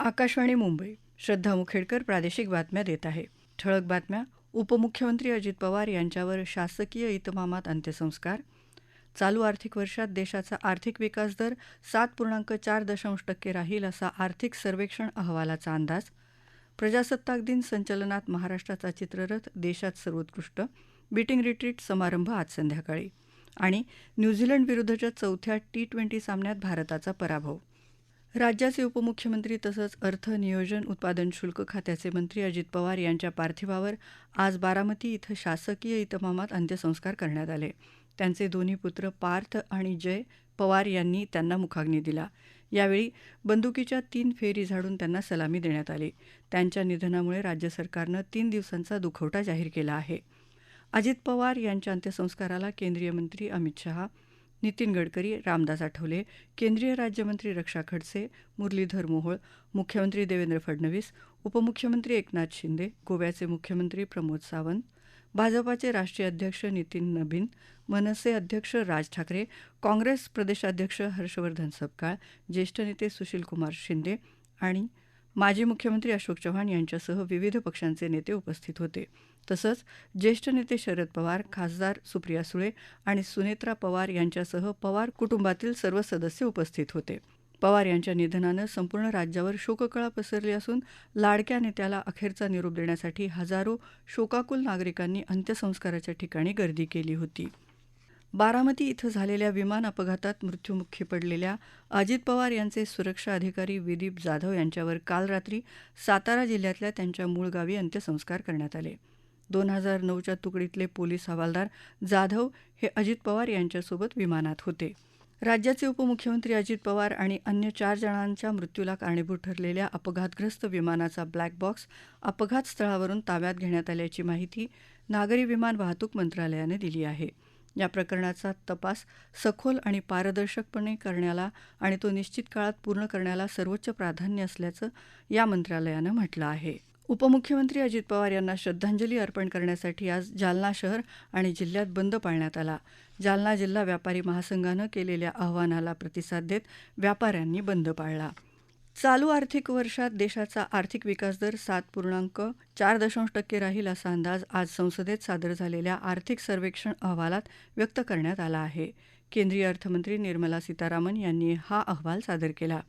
आकाशवाणी मुंबई. श्रद्धा मुखेडकर प्रादेशिक बातम्या देत आहे. ठळक बातम्या. उपमुख्यमंत्री अजित पवार यांच्यावर शासकीय इतमामात अंत्यसंस्कार. चालू आर्थिक वर्षात देशाचा आर्थिक विकास दर 7.4% राहील असा आर्थिक सर्वेक्षण अहवालाचा अंदाज. प्रजासत्ताक दिन संचलनात महाराष्ट्राचा चित्ररथ देशात सर्वोत्कृष्ट. बीटिंग रिट्रीट समारंभ आज संध्याकाळी. आणि न्यूझीलंड विरुद्धच्या चौथ्या T20 सामन्यात भारताचा पराभव. राज्याचे उपमुख्यमंत्री तसंच अर्थ, नियोजन, उत्पादन शुल्क खात्याचे मंत्री अजित पवार यांच्या पार्थिवावर आज बारामती इथं शासकीय इतमामात अंत्यसंस्कार करण्यात आले. त्यांचे दोन्ही पुत्र पार्थ आणि जय पवार यांनी त्यांना मुखाग्नी दिला. यावेळी बंदुकीच्या 3 फेरी झाडून त्यांना सलामी देण्यात आली. त्यांच्या निधनामुळे राज्य सरकारनं 3 दिवसांचा दुखवटा जाहीर केला आहे. अजित पवार यांच्या अंत्यसंस्काराला केंद्रीय मंत्री अमित शहा, नितीन गडकरी, रामदास आठवले, केंद्रीय राज्यमंत्री रक्षा खडसे, मुरलीधर मोहोळ, मुख्यमंत्री देवेंद्र फडणवीस, उपमुख्यमंत्री एकनाथ शिंदे, गोव्याचे मुख्यमंत्री प्रमोद सावंत, भाजपाचे राष्ट्रीय अध्यक्ष नितीन नबीन, मनसे अध्यक्ष राज ठाकरे, काँग्रेस प्रदेशाध्यक्ष हर्षवर्धन सपकाळ, ज्येष्ठ नेते सुशीलकुमार शिंदे आणि माजी मुख्यमंत्री अशोक चव्हाण यांच्यासह विविध पक्षांचे नेते उपस्थित होते. तसंच ज्येष्ठ नेते शरद पवार, खासदार सुप्रिया सुळे आणि सुनेत्रा पवार यांच्यासह पवार कुटुंबातील सर्व सदस्य उपस्थित होते. पवार यांच्या निधनानं संपूर्ण राज्यावर शोककळा पसरली असून लाडक्या नेत्याला अखेरचा निरोप देण्यासाठी हजारो शोकाकुल नागरिकांनी अंत्यसंस्काराच्या ठिकाणी गर्दी केली होती. बारामती इथं झालेल्या विमान अपघातात मृत्युमुखी पडलेल्या अजित पवार यांचे सुरक्षा अधिकारी विदीप जाधव यांच्यावर काल रात्री सातारा जिल्ह्यातल्या त्यांच्या मूळ गावी अंत्यसंस्कार करण्यात आले. 2009च्या तुकडीतले पोलीस हवालदार जाधव हे अजित पवार यांच्यासोबत विमानात होते. राज्याचे उपमुख्यमंत्री अजित पवार आणि अन्य 4 जणांच्या मृत्यूला कारणीभूत ठरलेल्या अपघातग्रस्त विमानाचा ब्लॅक बॉक्स अपघात स्थळावरून ताब्यात घेण्यात आल्याची माहिती नागरी विमान वाहतूक मंत्रालयानं दिली आहे. या प्रकरणाचा तपास सखोल आणि पारदर्शकपणे करण्याला आणि तो निश्चित काळात पूर्ण करण्याला सर्वोच्च प्राधान्य असल्याचं या मंत्रालयानं म्हटलं आहे. उपमुख्यमंत्री अजित पवार यांना श्रद्धांजली अर्पण करण्यासाठी आज जालना शहर आणि जिल्ह्यात बंद पाळण्यात आला. जालना जिल्हा व्यापारी महासंघानं केलेल्या आवाहनाला प्रतिसाद देत व्यापाऱ्यांनी बंद पाळला. चालू आर्थिक वर्षात देशाचा आर्थिक विकास दर 7.4% राहील असा अंदाज आज संसदेत सादर झालेल्या आर्थिक सर्वेक्षण अहवालात व्यक्त करण्यात आला आहे. केंद्रीय अर्थमंत्री निर्मला सीतारामन यांनी हा अहवाल सादर केला.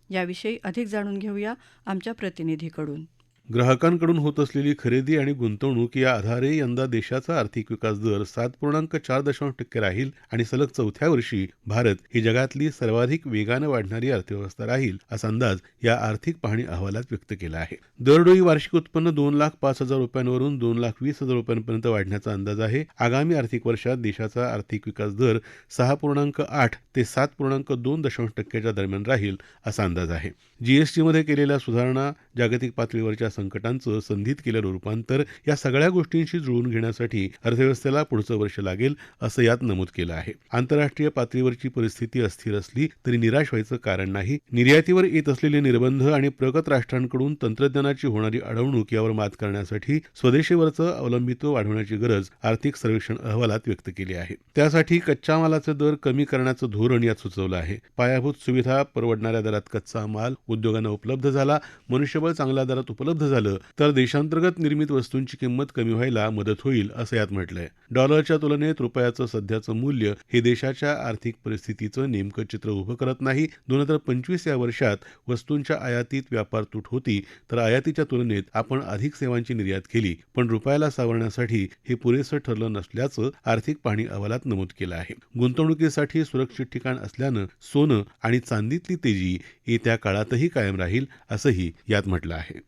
याविषयी अधिक जाणून घेऊया आमच्या प्रतिनिधीकडून. ग्राहकांकडून होत असलेली खरेदी आणि गुंतवणूक या आधारे यंदा देशाचा आर्थिक विकास दर 7.4% राहील आणि सलग चौथ्या वर्षी भारत ही जगातली सर्वाधिक वेगानं वाढणारी अर्थव्यवस्था राहील असा अंदाज या आर्थिक पाहणी अहवालात व्यक्त केला आहे. दरडोई वार्षिक उत्पन्न 2,05,000 रुपयांवरून 2,20,000 रुपयांपर्यंत वाढण्याचा अंदाज आहे. आगामी आर्थिक वर्षात देशाचा आर्थिक विकास दर 6.8 ते 7.2% दरम्यान राहील असा अंदाज आहे. जीएसटीमध्ये केलेल्या सुधारणा, जागतिक पातळीवरच्या संकटांचं संधीत केलेलं रूपांतर या सगळ्या गोष्टींशी जुळवून घेण्यासाठी अर्थव्यवस्थेला पुढचं वर्ष लागेल असं यात नमूद केलं आहे. आंतरराष्ट्रीय पातळीवरची परिस्थिती अस्थिर असली तरी निराश व्हायचं कारण नाही. निर्यातीवर येत असलेले निर्बंध आणि प्रगत राष्ट्रांकडून तंत्रज्ञानाची होणारी अडवणूक यावर मात करण्यासाठी स्वदेशीवरचं अवलंबित्व वाढवण्याची गरज आर्थिक सर्वेक्षण अहवालात व्यक्त केली आहे. त्यासाठी कच्च्या मालाचे दर कमी करण्याचं धोरण यात सुचवलं आहे. पायाभूत सुविधा, परवडणाऱ्या दरात कच्चा माल उद्योगांना उपलब्ध झाला, मनुष्यबळ चांगल्या दरात उपलब्ध झालं तर देशांतर्गत निर्मित वस्तूंची किंमत कमी व्हायला मदत होईल असं यात म्हटलंय. डॉलरच्या तुलनेत रुपयाचं सध्याचं मूल्य हे देशाच्या आर्थिक परिस्थितीचं नेमकं चित्र उभं करत नाही. 2025 या वर्षात वस्तूंच्या आयातीत व्यापार तूट होती तर आयातीच्या तुलनेत आपण अधिक सेवांची निर्यात केली, पण रुपयाला सावरण्यासाठी हे पुरेसं ठरलं नसल्याचं आर्थिक पाहणी अहवालात नमूद केलं आहे. गुंतवणुकीसाठी सुरक्षित ठिकाण असल्यानं सोनं आणि चांदीतली तेजी येत्या काळातही कायम राहील असंही यात म्हटलं आहे.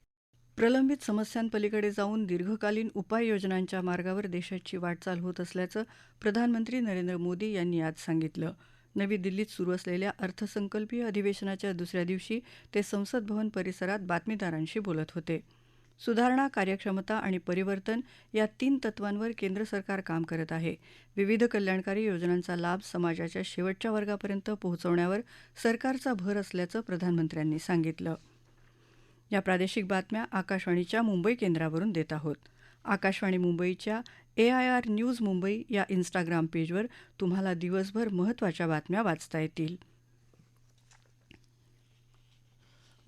प्रलंबित समस्यांपलीकडे जाऊन दीर्घकालीन उपाययोजनांच्या मार्गावर देशाची वाटचाल होत असल्याचं प्रधानमंत्री नरेंद्र मोदी यांनी आज सांगितलं. नवी दिल्लीत सुरू असलेल्या अर्थसंकल्पीय अधिवेशनाच्या दुसऱ्या दिवशी ते संसद भवन परिसरात बातमीदारांशी बोलत होते. सुधारणा, कार्यक्षमता आणि परिवर्तन या 3 तत्वांवर केंद्र सरकार काम करत आहे. विविध कल्याणकारी योजनांचा लाभ समाजाच्या शेवटच्या वर्गापर्यंत पोहोचवण्यावर सरकारचा भर असल्याचं प्रधानमंत्र्यांनी सांगितलं. या प्रादेशिक बातम्या आकाशवाणीच्या मुंबई केंद्रावरून देत आहोत. आकाशवाणी मुंबईच्या AIR न्यूज मुंबई या इन्स्टाग्राम पेजवर तुम्हाला दिवसभर महत्त्वाच्या बातम्या वाचता येतील.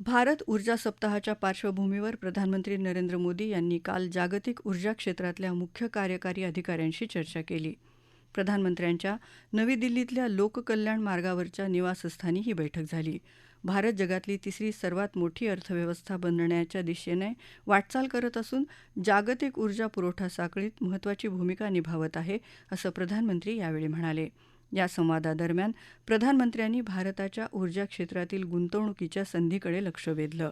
भारत ऊर्जा सप्ताहाच्या पार्श्वभूमीवर प्रधानमंत्री नरेंद्र मोदी यांनी काल जागतिक ऊर्जा क्षेत्रातल्या मुख्य कार्यकारी अधिकाऱ्यांशी चर्चा केली. प्रधानमंत्र्यांच्या नवी दिल्लीतल्या लोककल्याण मार्गावरच्या निवासस्थानी ही बैठक झाली. भारत जगातली तिसरी सर्वात मोठी अर्थव्यवस्था बनण्याच्या दिशेने वाटचाल करत असून जागतिक ऊर्जा पुरवठा साखळीत महत्त्वाची भूमिका निभावत आहे, असं प्रधानमंत्री यावेळी म्हणाले. या संवादादरम्यान प्रधानमंत्र्यांनी भारताच्या ऊर्जा क्षेत्रातील गुंतवणुकीच्या संधीकडे लक्ष वेधलं.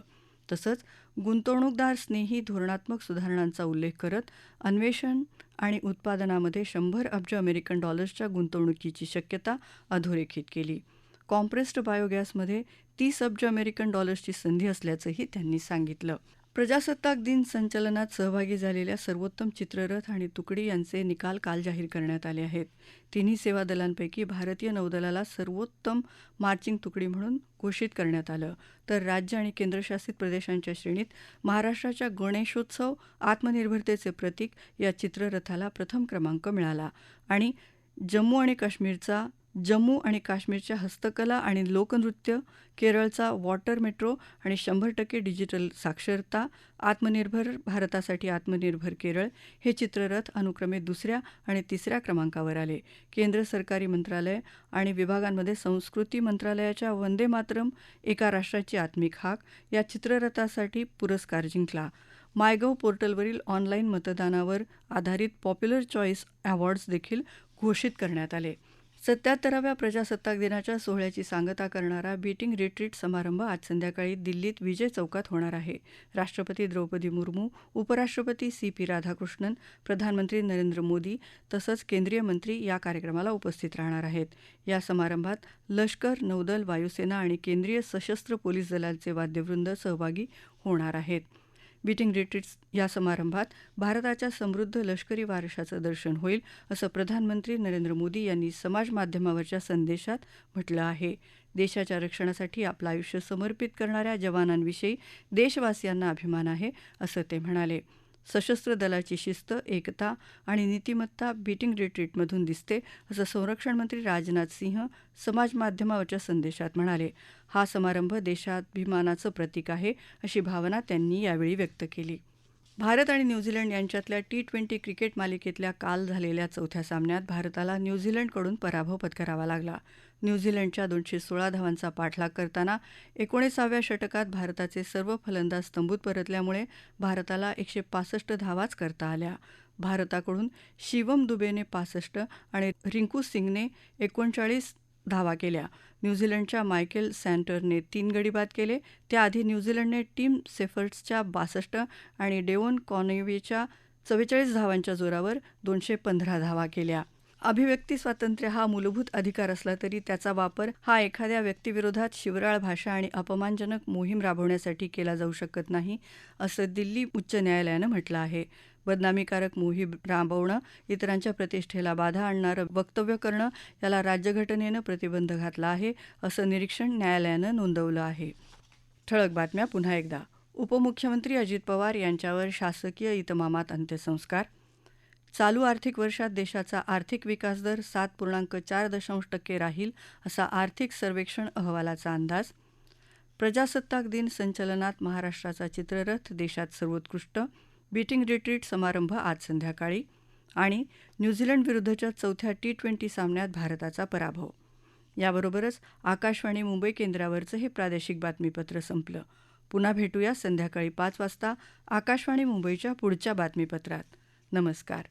तसंच गुंतवणूकदार स्नेही धोरणात्मक सुधारणांचा उल्लेख करत अन्वेषण आणि उत्पादनामध्ये 100 अब्ज अमेरिकन डॉलर्सच्या गुंतवणुकीची शक्यता अधोरेखित केली. कॉम्प्रेस्ड बायोगॅसमध्ये 30 अब्ज अमेरिकन डॉलर्सची संधी असल्याचंही त्यांनी सांगितलं. प्रजासत्ताक दिन संचलनात सहभागी झालेल्या सर्वोत्तम चित्ररथ आणि तुकडी यांचे निकाल काल जाहीर करण्यात आले आहेत. तिन्ही सेवा दलांपैकी भारतीय नौदलाला सर्वोत्तम मार्चिंग तुकडी म्हणून घोषित करण्यात आलं, तर राज्य आणि केंद्रशासित प्रदेशांच्या श्रेणीत महाराष्ट्राच्या गणेशोत्सव आत्मनिर्भरतेचे प्रतीक या चित्ररथाला प्रथम क्रमांक मिळाला आणि जम्मू आणि काश्मीरच्या हस्तकला आणि लोकनृत्य, केरळचा वॉटर मेट्रो आणि 100% डिजिटल साक्षरता, आत्मनिर्भर भारतासाठी आत्मनिर्भर केरळ हे चित्ररथ अनुक्रमे दुसऱ्या आणि तिसऱ्या क्रमांकावर आले. केंद्र सरकारी मंत्रालय आणि विभागांमध्ये संस्कृती मंत्रालयाच्या वंदे मातरम, एका राष्ट्राची आत्मिक हाक या चित्ररथासाठी पुरस्कार जिंकला. मायगव्ह पोर्टलवरील ऑनलाईन मतदानावर आधारित पॉप्युलर चॉईस अवॉर्ड्स देखील घोषित करण्यात आले. 77व्या प्रजासत्ताक दिनाच्या सोहळ्याची सांगता करणारा बीटिंग रिट्रीट समारंभ आज संध्याकाळी दिल्लीत विजय चौकात होणार आहे. राष्ट्रपती द्रौपदी मुर्मू, उपराष्ट्रपती CP राधाकृष्णन, प्रधानमंत्री नरेंद्र मोदी तसंच केंद्रीय मंत्री या कार्यक्रमाला उपस्थित राहणार आहेत. या समारंभात लष्कर, नौदल, वायुसेना आणि केंद्रीय सशस्त्र पोलीस दलाचे वाद्यवृंद सहभागी होणार आहेत. बीटिंग रिट्रीट्स या समारंभात भारताच्या समृद्ध लष्करी वारशाचं दर्शन होईल, असं प्रधानमंत्री नरेंद्र मोदी यांनी समाज माध्यमावरच्या संदेशात म्हटलं आहे. देशाच्या रक्षणासाठी आपलं आयुष्य समर्पित करणाऱ्या जवानांविषयी देशवासियांना अभिमान आहे, असं ते म्हणाले. सशस्त्र दलाची शिस्त, एकता आणि नीतिमत्ता बीटिंग रिट्रीटमधून दिसते, असं संरक्षण मंत्री राजनाथ सिंह समाज माध्यमावरच्या संदेशात म्हणाले. हा समारंभ देशाभिमानाचं प्रतीक आहे, अशी भावना त्यांनी यावेळी व्यक्त केली. भारत आणि न्यूझीलंड यांच्यातल्या T20 क्रिकेट मालिकेतल्या काल झालेल्या चौथ्या सामन्यात भारताला न्यूझीलंडकडून पराभव पत्करावा लागला. न्यूझीलंडच्या 216 धावांचा पाठलाग करताना 19व्या षटकात भारताचे सर्व फलंदाज तंबूत परतल्यामुळे भारताला 165 धावाच करता आल्या. भारताकडून शिवम दुबेने 65 आणि रिंकू सिंगने 39 धावा केल्या. न्यूझीलंडच्या मायकेल सँटरने 3 गडी बाद केले. त्याआधी न्यूझीलंडने टिम सेफर्ट्सच्या 62 आणि डेव्हन कॉनवेच्या 44 धावांच्या जोरावर 215 धावा केल्या. अभिव्यक्ती स्वातंत्र्य हा मूलभूत अधिकार असला तरी त्याचा वापर हा एखाद्या व्यक्तीविरोधात शिवराळ भाषा आणि अपमानजनक मोहीम राबवण्यासाठी केला जाऊ शकत नाही, असं दिल्ली उच्च न्यायालयानं म्हटलं आहे. बदनामीकारक मोहीम राबवणं, इतरांच्या प्रतिष्ठेला बाधा आणणारं वक्तव्य करणं याला राज्यघटनेनं प्रतिबंध घातला आहे, असं निरीक्षण न्यायालयानं नोंदवलं आहे. ठळक बातम्या पुन्हा एकदा. उपमुख्यमंत्री अजित पवार यांच्यावर शासकीय इतमामात अंत्यसंस्कार. चालू आर्थिक वर्षात देशाचा आर्थिक विकास दर 7.4% राहील, असा आर्थिक सर्वेक्षण अहवालाचा अंदाज. प्रजासत्ताक दिन संचलनात महाराष्ट्राचा चित्ररथ देशात सर्वोत्कृष्ट. बीटिंग रिट्रीट समारंभ आज संध्याकाळी. आणि न्यूझीलंड विरुद्धच्या चौथ्या T20 सामन्यात भारताचा पराभव. याबरोबरच आकाशवाणी मुंबई केंद्रावरचं हे प्रादेशिक बातमीपत्र संपलं. पुन्हा भेटूया संध्याकाळी 5 वाजता आकाशवाणी मुंबईच्या पुढच्या बातमीपत्रात. नमस्कार.